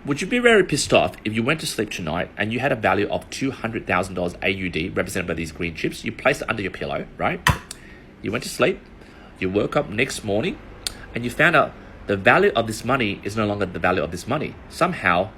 Would you be very pissed off if you went to sleep tonight and you had a value of $200,000 AUD represented by these green chips? You placed it under your pillow, right? You went to sleep, you woke up next morning, and you found out the value of this money is no longer the value of this money. Somehow,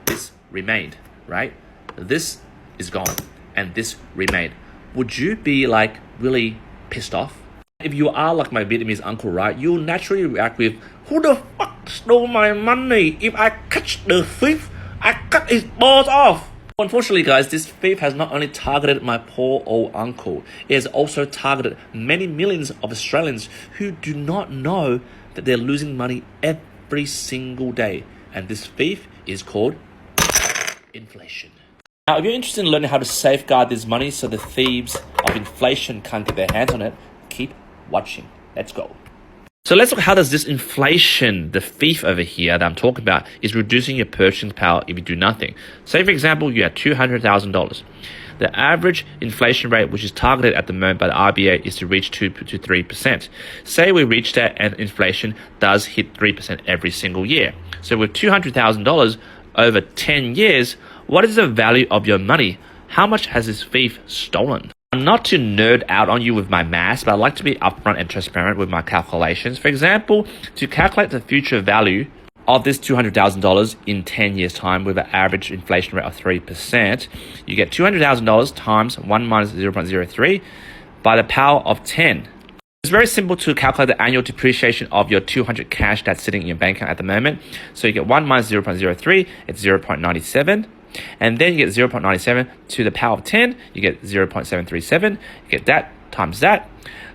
this remained, right? This is gone, and this remained. Would you be like really pissed off? If you are like my Vietnamese uncle, right, you'll naturally react with, who the fuck stole my money? If I catch the thief, I cut his balls off. Unfortunately, guys, this thief has not only targeted my poor old uncle, it has also targeted many millions of Australians who do not know that they're losing money every single day. And this thief is called inflation. Now, if you're interested in learning how to safeguard this money so the thieves of inflation can't get their hands on it, keep watching. Let's go. So let's look at how does this inflation, the thief over here that I'm talking about, is reducing your purchasing power if you do nothing. Say, for example, you had $200,000. The average inflation rate, which is targeted at the moment by the RBA, is to reach 2 to 3%. Say we reach that and inflation does hit 3% every single year. So with $200,000 over 10 years, what is the value of your money? How much has this thief stolen? Not to nerd out on you with my maths, but I like to be upfront and transparent with my calculations. For example, to calculate the future value of this $200,000 in 10 years' time with an average inflation rate of 3%, you get $200,000 times 1 minus 0.03 by the power of 10. It's very simple to calculate the annual depreciation of your 200 cash that's sitting in your bank account at the moment. So you get 1 minus 0.03, it's 0.97. And then you get 0.97 to the power of 10, you get 0.737, you get that times that.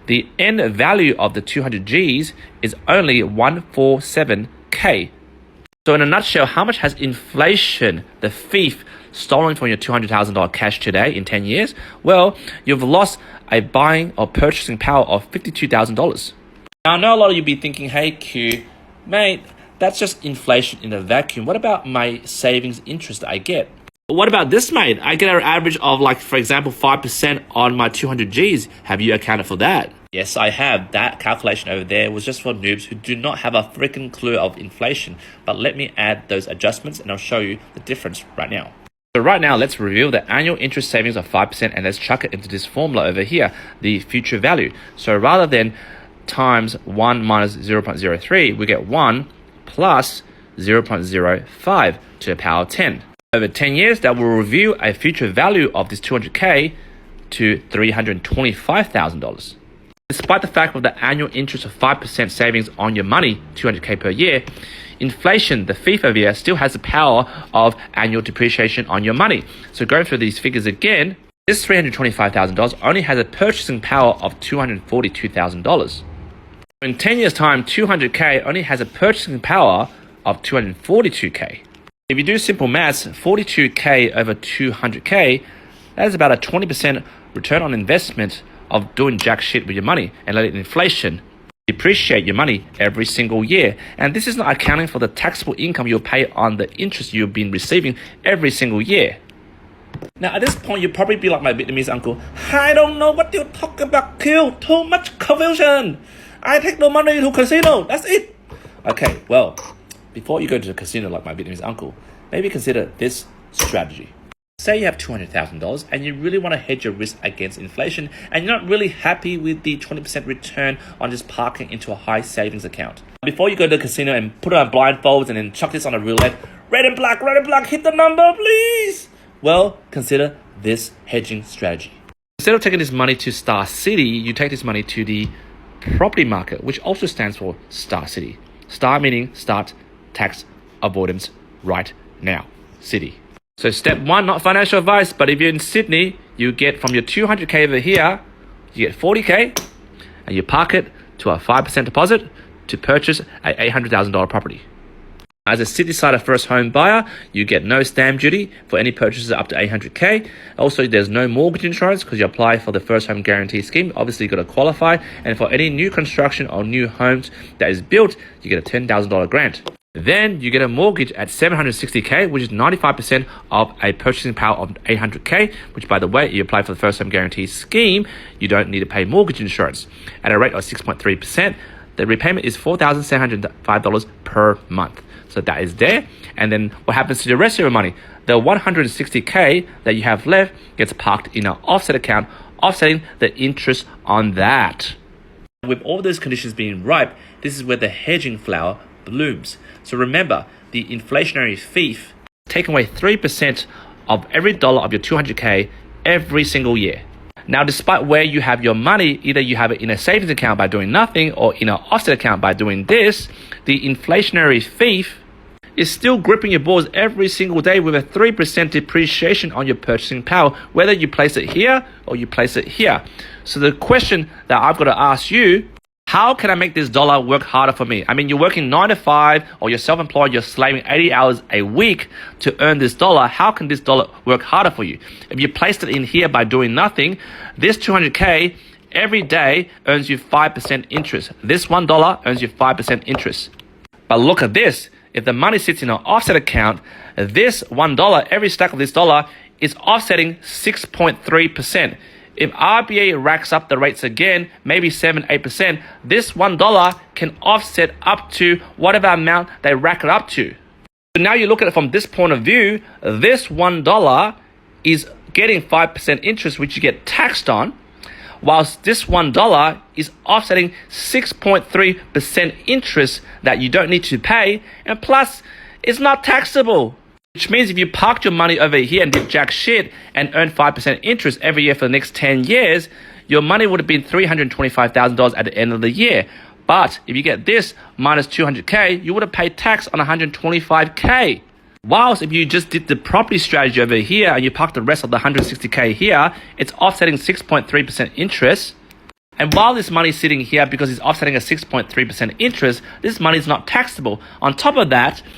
The end value of the 200 Gs is only 147K. So in a nutshell, how much has inflation, the thief, stolen from your $200,000 cash today in 10 years? Well, you've lost a buying or purchasing power of $52,000. Now, I know a lot of you be thinking, hey Q, mate, that's just inflation in a vacuum. What about my savings interest I get? What about this, mate? I get an average of, like, for example, 5% on my 200 Gs. Have you accounted for that? Yes, I have. That calculation over there was just for noobs who do not have a freaking clue of inflation. But let me add those adjustments and I'll show you the difference right now. So right now, let's reveal the annual interest savings of 5% and let's chuck it into this formula over here, the future value. So rather than times 1 minus 0.03, we get 1 plus 0.05 to the power of 10. Over 10 years, that will review a future value of this 200K to $325,000. Despite the fact of the annual interest of 5% savings on your money, 200K per year, inflation, the thief over here, still has the power of annual depreciation on your money. So going through these figures again, this $325,000 only has a purchasing power of $242,000. In 10 years' time, 200K only has a purchasing power of 242K. If you do simple maths, 42K over 200K, that is about a 20% return on investment of doing jack shit with your money and letting inflation depreciate your money every single year. And this is not accounting for the taxable income you'll pay on the interest you've been receiving every single year. Now, at this point, you'll probably be like my Vietnamese uncle. I don't know what you're talking about, Q. Too much confusion. I take the money to casino. That's it. Okay, well, before you go to the casino like my Vietnamese uncle, maybe consider this strategy. Say you have $200,000 and you really want to hedge your risk against inflation and you're not really happy with the 20% return on just parking into a high savings account. Before you go to the casino and put on blindfolds and then chuck this on a roulette, red and black, hit the number, please. Well, consider this hedging strategy. Instead of taking this money to Star City, you take this money to the property market, which also stands for Star City. Star meaning start tax avoidance right now. City. So step 1, not financial advice, but if you're in Sydney, you get from your 200K over here, you get 40K and you park it to a 5% deposit to purchase a $800,000 property. As a city-side first home buyer, you get no stamp duty for any purchases up to 800K. Also, there's no mortgage insurance because you apply for the first home guarantee scheme. Obviously, you've got to qualify. And for any new construction or new homes that is built, you get a $10,000 grant. Then you get a mortgage at $760K, which is 95% of a purchasing power of $800K, which, by the way, you apply for the first home guarantee scheme, you don't need to pay mortgage insurance. At a rate of 6.3%, the repayment is $4,705 per month. So that is there. And then what happens to the rest of your money? The 160K that you have left gets parked in an offset account, offsetting the interest on that. With all those conditions being ripe, this is where the hedging flower blooms. So remember, the inflationary thief taking away 3% of every dollar of your 200K every single year. Now, despite where you have your money, either you have it in a savings account by doing nothing or in an offset account by doing this, the inflationary thief is still gripping your balls every single day with a 3% depreciation on your purchasing power, whether you place it here or you place it here. So the question that I've got to ask you, how can I make this dollar work harder for me? I mean, you're working 9 to 5 or you're self-employed, you're slaving 80 hours a week to earn this dollar. How can this dollar work harder for you? If you placed it in here by doing nothing, this 200K every day earns you 5% interest. This $1 earns you 5% interest. But look at this. If the money sits in an offset account, this $1, every stack of this dollar is offsetting 6.3%. If RBA racks up the rates again, maybe 7-8%, this $1 can offset up to whatever amount they rack it up to. So now you look at it from this point of view, this $1 is getting 5% interest, which you get taxed on, whilst this $1 is offsetting 6.3% interest that you don't need to pay, and plus, it's not taxable. Which means if you parked your money over here and did jack shit and earned 5% interest every year for the next 10 years, your money would have been $325,000 at the end of the year. But if you get this minus 200K, you would have paid tax on 125K. Whilst if you just did the property strategy over here and you parked the rest of the 160K here, it's offsetting 6.3% interest. And while this money is sitting here because it's offsetting a 6.3% interest, this money is not taxable. On top of that,